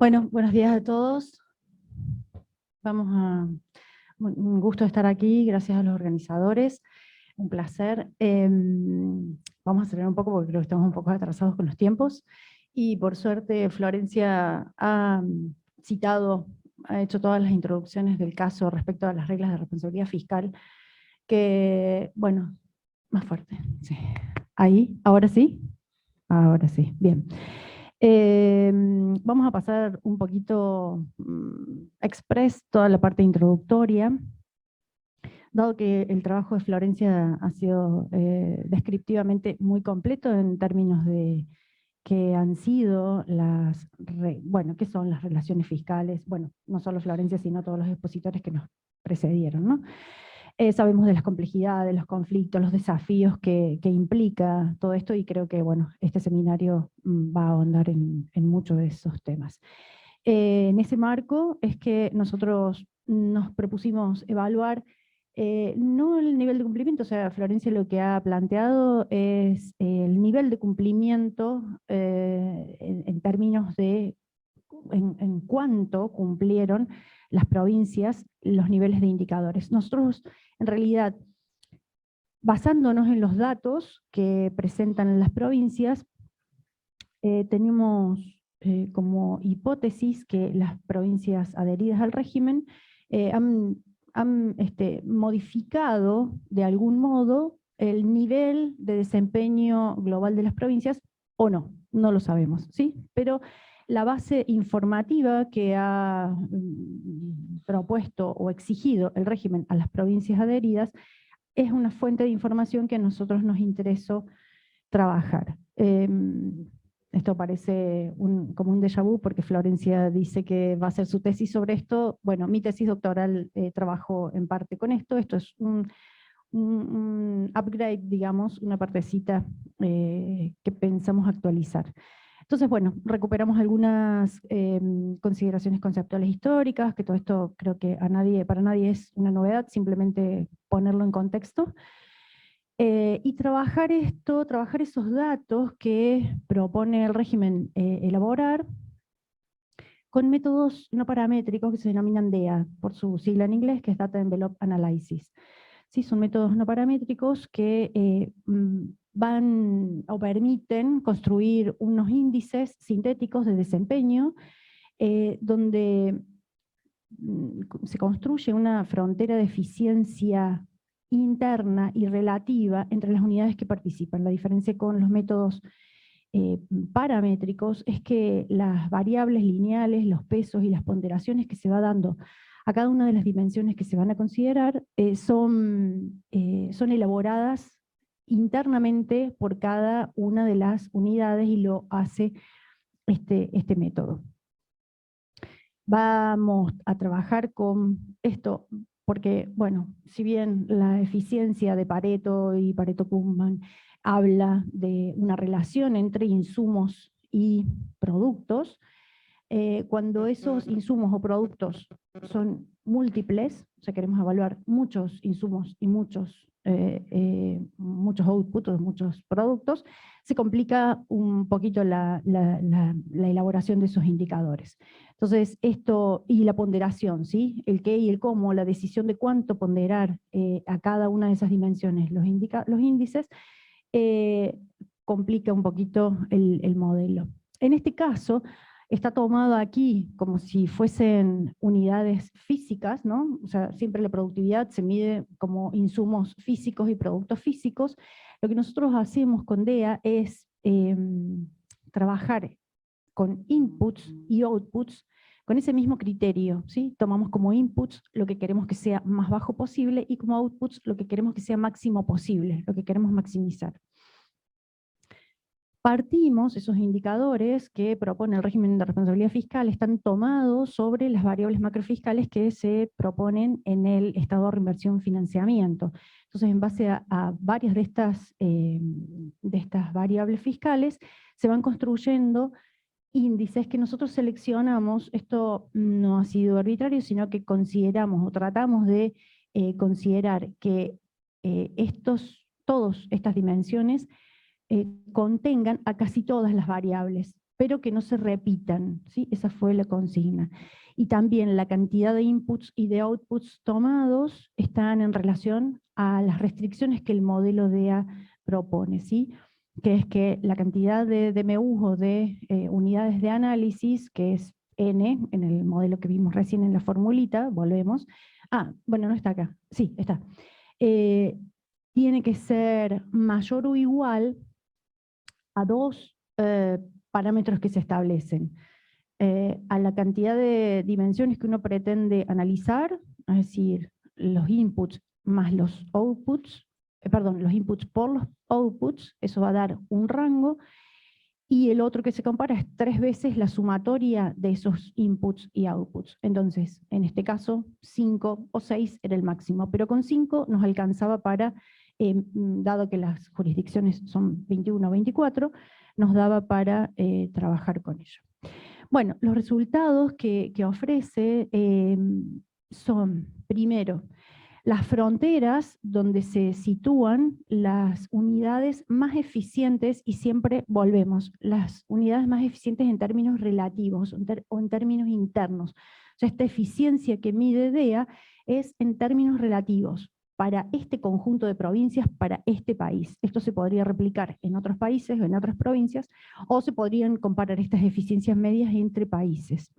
Bueno, buenos días a todos. Un gusto estar aquí, gracias a los organizadores, un placer. Vamos a acelerar un poco porque creo que estamos un poco atrasados con los tiempos. Y por suerte Florencia ha ha hecho todas las introducciones del caso respecto a las reglas de responsabilidad fiscal, que, bueno, más fuerte, sí. Ahí, ahora sí, bien. Vamos a pasar un poquito express toda la parte introductoria, dado que el trabajo de Florencia ha sido descriptivamente muy completo en términos de qué han sido qué son las relaciones fiscales, bueno, no solo Florencia, sino todos los expositores que nos precedieron, ¿no? Sabemos de las complejidades, los conflictos, los desafíos que implica todo esto y creo que, bueno, este seminario va a ahondar en muchos de esos temas. En ese marco es que nosotros nos propusimos evaluar no el nivel de cumplimiento, o sea, Florencia lo que ha planteado es el nivel de cumplimiento en términos de en cuánto cumplieron las provincias los niveles de indicadores. Nosotros, en realidad, basándonos en los datos que presentan las provincias, tenemos como hipótesis que las provincias adheridas al régimen han modificado de algún modo el nivel de desempeño global de las provincias o no, no lo sabemos, ¿sí? Pero la base informativa que ha propuesto o exigido el régimen a las provincias adheridas es una fuente de información que a nosotros nos interesó trabajar. Esto parece como un déjà vu porque Florencia dice que va a hacer su tesis sobre esto. Bueno, mi tesis doctoral trabajó en parte con esto. Esto es un upgrade, digamos, una partecita que pensamos actualizar. Entonces, bueno, recuperamos algunas consideraciones conceptuales históricas, que todo esto creo que para nadie es una novedad, simplemente ponerlo en contexto. Y trabajar esos datos que propone el régimen elaborar con métodos no paramétricos que se denominan DEA, por su sigla en inglés, que es Data Envelope Analysis. ¿Sí? Son métodos no paramétricos que van o permiten construir unos índices sintéticos de desempeño donde se construye una frontera de eficiencia interna y relativa entre las unidades que participan. La diferencia con los métodos paramétricos es que las variables lineales, los pesos y las ponderaciones que se va dando a cada una de las dimensiones que se van a considerar son elaboradas internamente por cada una de las unidades y lo hace este método. Vamos a trabajar con esto porque, bueno, si bien la eficiencia de Pareto y Pareto-Kuhlmann habla de una relación entre insumos y productos, cuando esos insumos o productos son múltiples, o sea, queremos evaluar muchos insumos y muchos outputs, muchos productos, se complica un poquito la elaboración de esos indicadores. Entonces, esto y la ponderación, ¿sí? El qué y el cómo, la decisión de cuánto ponderar a cada una de esas dimensiones, los índices, complica un poquito el modelo. En este caso, está tomado aquí como si fuesen unidades físicas, ¿no? O sea, siempre la productividad se mide como insumos físicos y productos físicos. Lo que nosotros hacemos con DEA es trabajar con inputs y outputs con ese mismo criterio, ¿sí? Tomamos como inputs lo que queremos que sea más bajo posible y como outputs lo que queremos que sea máximo posible, lo que queremos maximizar. Partimos, esos indicadores que propone el régimen de responsabilidad fiscal están tomados sobre las variables macrofiscales que se proponen en el estado de reinversión financiamiento. Entonces, en base a varias de estas variables fiscales, se van construyendo índices que nosotros seleccionamos. Esto no ha sido arbitrario, sino que consideramos o tratamos de considerar que todas estas dimensiones contengan a casi todas las variables. pero que no se repitan, ¿sí? Esa fue la consigna. Y también la cantidad de inputs y de outputs tomados están en relación a las restricciones que el modelo DEA propone, ¿sí? Que es que la cantidad de DMUs o de unidades de análisis, que es N, en el modelo que vimos recién en la formulita, volvemos. Bueno, no está acá. Sí, está. Tiene que ser mayor o igual a dos parámetros que se establecen. A la cantidad de dimensiones que uno pretende analizar, es decir, los inputs más los outputs, los inputs por los outputs, eso va a dar un rango, y el otro que se compara es 3 veces la sumatoria de esos inputs y outputs. Entonces, en este caso, 5 o 6 era el máximo, pero con 5 nos alcanzaba para, dado que las jurisdicciones son 21 o 24, nos daba para trabajar con ello. Bueno, los resultados que ofrece son, primero, las fronteras donde se sitúan las unidades más eficientes, y siempre volvemos, las unidades más eficientes en términos relativos o en términos internos. O sea, esta eficiencia que mide DEA es en términos relativos para este conjunto de provincias, para este país. Esto se podría replicar en otros países o en otras provincias, o se podrían comparar estas eficiencias medias entre países.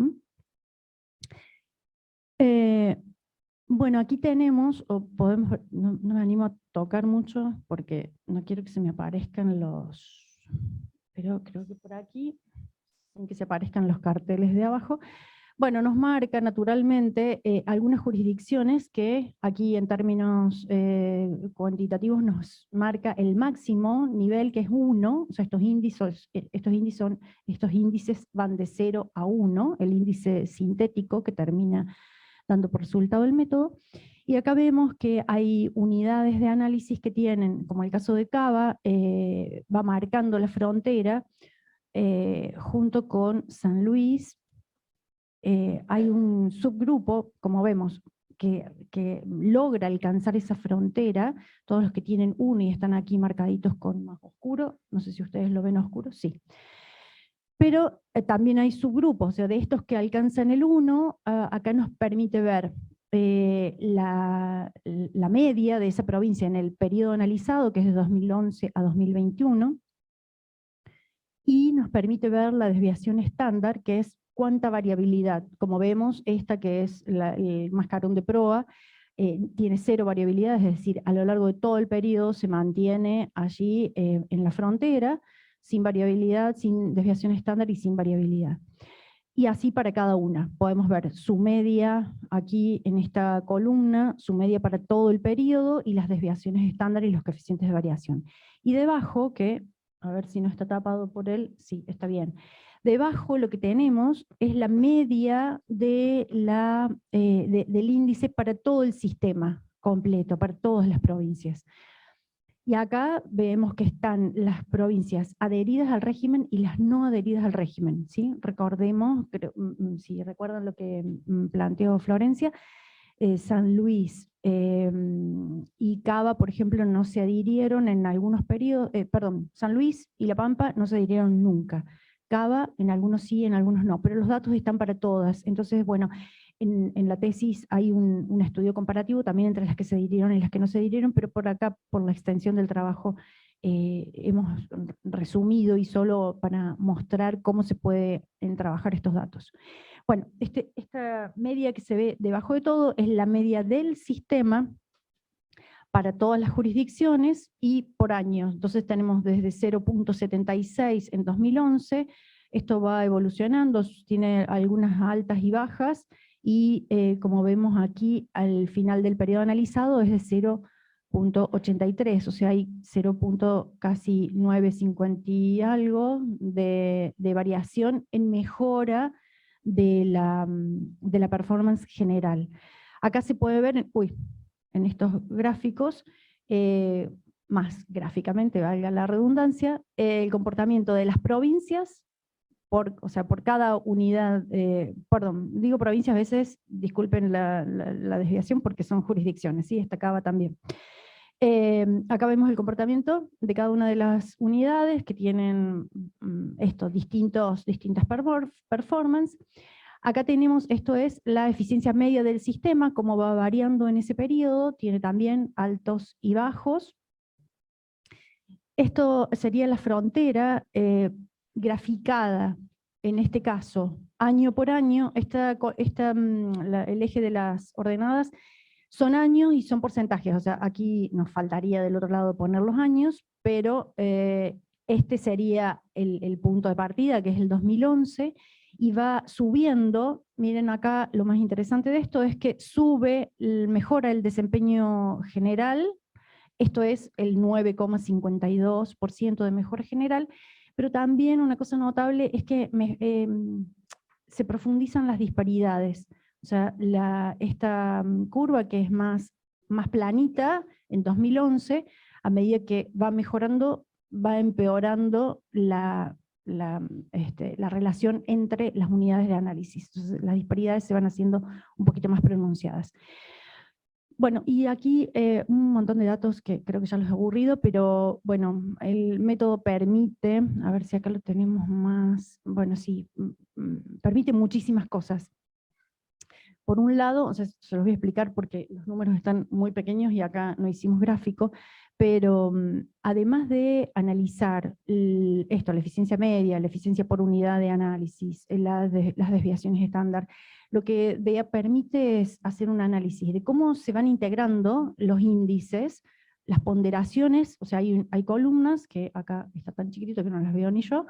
Bueno, aquí tenemos, o podemos, no me animo a tocar mucho porque no quiero que se me aparezcan los, pero creo que por aquí, sin que se aparezcan los carteles de abajo. Bueno, nos marca naturalmente algunas jurisdicciones que aquí en términos cuantitativos nos marca el máximo nivel, que es 1, o sea, estos índices van de 0 a 1, el índice sintético que termina dando por resultado el método, y acá vemos que hay unidades de análisis que tienen, como el caso de Cava, va marcando la frontera junto con San Luis. Hay un subgrupo, como vemos, que logra alcanzar esa frontera, todos los que tienen 1 y están aquí marcaditos con más oscuro, no sé si ustedes lo ven oscuro, sí. Pero también hay subgrupos, o sea, de estos que alcanzan el 1, acá nos permite ver la media de esa provincia en el periodo analizado, que es de 2011 a 2021, y nos permite ver la desviación estándar, que es cuánta variabilidad. Como vemos, esta que es el mascarón de proa, tiene 0 variabilidad, es decir, a lo largo de todo el periodo se mantiene allí en la frontera, sin variabilidad, sin desviación estándar y sin variabilidad. Y así para cada una. Podemos ver su media aquí en esta columna, su media para todo el periodo y las desviaciones estándar y los coeficientes de variación. Y debajo, que a ver si no está tapado por él, sí, está bien. Debajo lo que tenemos es la media de del índice para todo el sistema completo, para todas las provincias. Y acá vemos que están las provincias adheridas al régimen y las no adheridas al régimen, ¿sí? Recordemos, si recuerdan lo que planteó Florencia, San Luis y Cava, por ejemplo, no se adhirieron en algunos periodos, San Luis y La Pampa no se adhirieron nunca. Cava en algunos sí, en algunos no, pero los datos están para todas. Entonces, bueno, en la tesis hay un estudio comparativo también entre las que se adhirieron y las que no se adhirieron, pero por acá, por la extensión del trabajo, hemos resumido y solo para mostrar cómo se pueden trabajar estos datos. Bueno, esta media que se ve debajo de todo es la media del sistema para todas las jurisdicciones y por años. Entonces tenemos desde 0.76 en 2011, esto va evolucionando, tiene algunas altas y bajas, y como vemos aquí al final del periodo analizado es de 0.83, o sea hay 0.950 y algo de variación en mejora de la performance general. Acá se puede ver, en estos gráficos, más gráficamente, valga la redundancia, el comportamiento de las provincias, o sea, por cada unidad, digo provincias a veces, disculpen la desviación porque son jurisdicciones, ¿sí? Esta Cava también. Acá vemos el comportamiento de cada una de las unidades que tienen distintas performance. Acá tenemos, esto es la eficiencia media del sistema, cómo va variando en ese periodo, tiene también altos y bajos. Esto sería la frontera graficada, en este caso, año por año. El eje de las ordenadas son años y son porcentajes, o sea, aquí nos faltaría del otro lado poner los años, pero este sería el punto de partida, que es el 2011, y va subiendo. Miren acá, lo más interesante de esto es que mejora el desempeño general, esto es el 9,52% de mejora general, pero también una cosa notable es que se profundizan las disparidades. O sea, esta curva que es más planita en 2011, a medida que va mejorando, va empeorando la relación entre las unidades de análisis. Entonces, las disparidades se van haciendo un poquito más pronunciadas. Bueno, y aquí un montón de datos que creo que ya los he aburrido, pero bueno, el método permite, a ver si acá lo tenemos más, bueno, sí, permite muchísimas cosas. Por un lado, o sea, se los voy a explicar porque los números están muy pequeños y acá no hicimos gráfico, pero además de analizar la eficiencia media, la eficiencia por unidad de análisis, las desviaciones estándar, lo que permite es hacer un análisis de cómo se van integrando los índices, las ponderaciones, o sea, hay columnas, que acá está tan chiquitito que no las veo ni yo,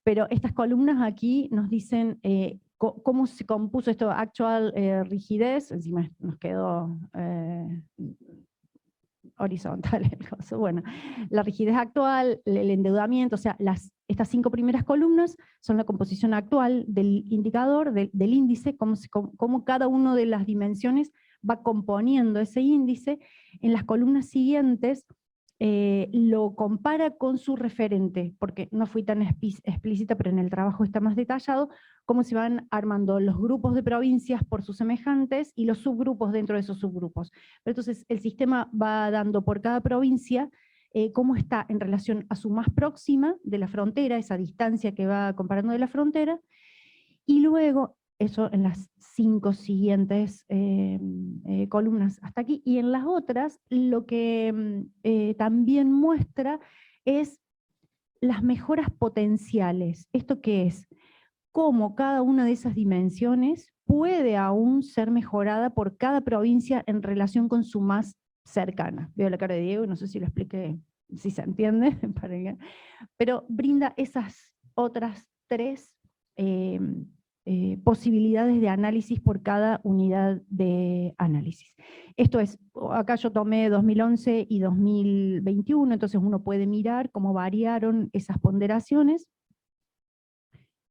pero estas columnas aquí nos dicen cómo se compuso esto, actual rigidez, encima nos quedó horizontal el coso. Bueno, la rigidez actual, el endeudamiento, o sea, estas 5 primeras columnas son la composición actual del indicador, del índice, cómo cada una de las dimensiones va componiendo ese índice. En las columnas siguientes lo compara con su referente, porque no fui tan explícita, pero en el trabajo está más detallado, cómo se van armando los grupos de provincias por sus semejantes y los subgrupos dentro de esos subgrupos. Pero entonces el sistema va dando por cada provincia cómo está en relación a su más próxima de la frontera, esa distancia que va comparando de la frontera, y luego eso en las 5 siguientes columnas hasta aquí, y en las otras lo que también muestra es las mejoras potenciales. ¿Esto qué es? Cómo cada una de esas dimensiones puede aún ser mejorada por cada provincia en relación con su más cercana. Veo la cara de Diego, no sé si lo expliqué, si se entiende, pero brinda esas otras 3 posibilidades de análisis por cada unidad de análisis. Esto es, acá yo tomé 2011 y 2021, entonces uno puede mirar cómo variaron esas ponderaciones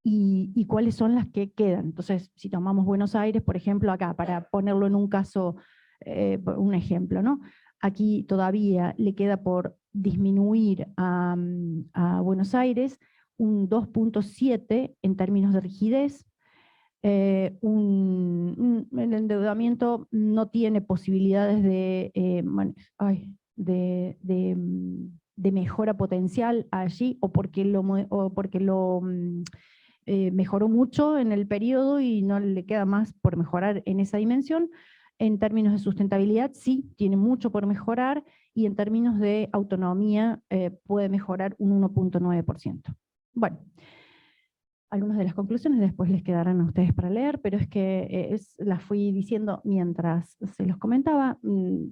y cuáles son las que quedan. Entonces, si tomamos Buenos Aires, por ejemplo, acá, para ponerlo en un caso, un ejemplo, ¿no? Aquí todavía le queda por disminuir a Buenos Aires un 2,7 en términos de rigidez. El endeudamiento no tiene posibilidades de mejora potencial allí, o porque lo mejoró mucho en el periodo y no le queda más por mejorar en esa dimensión. En términos de sustentabilidad, sí, tiene mucho por mejorar, y en términos de autonomía puede mejorar un 1,9%. Bueno, algunas de las conclusiones después les quedarán a ustedes para leer, pero es que las fui diciendo mientras se los comentaba,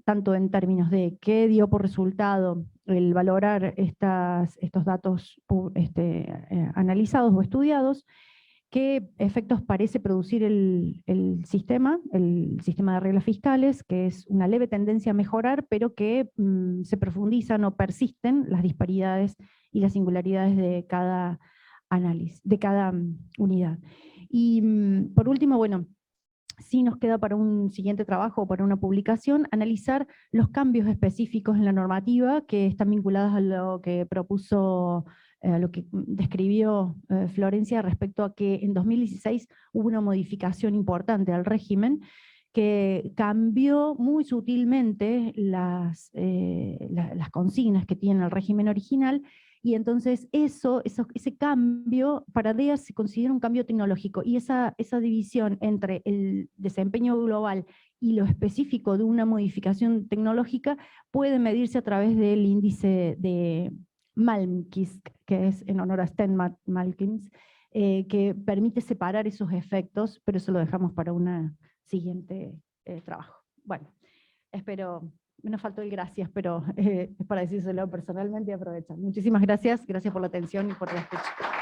tanto en términos de qué dio por resultado el valorar estos datos analizados o estudiados, qué efectos parece producir el sistema de reglas fiscales, que es una leve tendencia a mejorar, pero que se profundizan o persisten las disparidades y las singularidades de cada análisis, de cada unidad. Y por último, bueno, sí nos queda para un siguiente trabajo o para una publicación analizar los cambios específicos en la normativa que están vinculados a lo que propuso, lo que describió Florencia respecto a que en 2016 hubo una modificación importante al régimen que cambió muy sutilmente las consignas que tiene el régimen original, y entonces ese cambio para DEA se considera un cambio tecnológico, y esa división entre el desempeño global y lo específico de una modificación tecnológica puede medirse a través del índice de Malmkins, que es en honor a Stan Malkins, que permite separar esos efectos, pero eso lo dejamos para una siguiente trabajo. Bueno, espero, nos faltó el gracias, pero es para decírselo personalmente y aprovechar. Muchísimas gracias, gracias por la atención y por la escucha.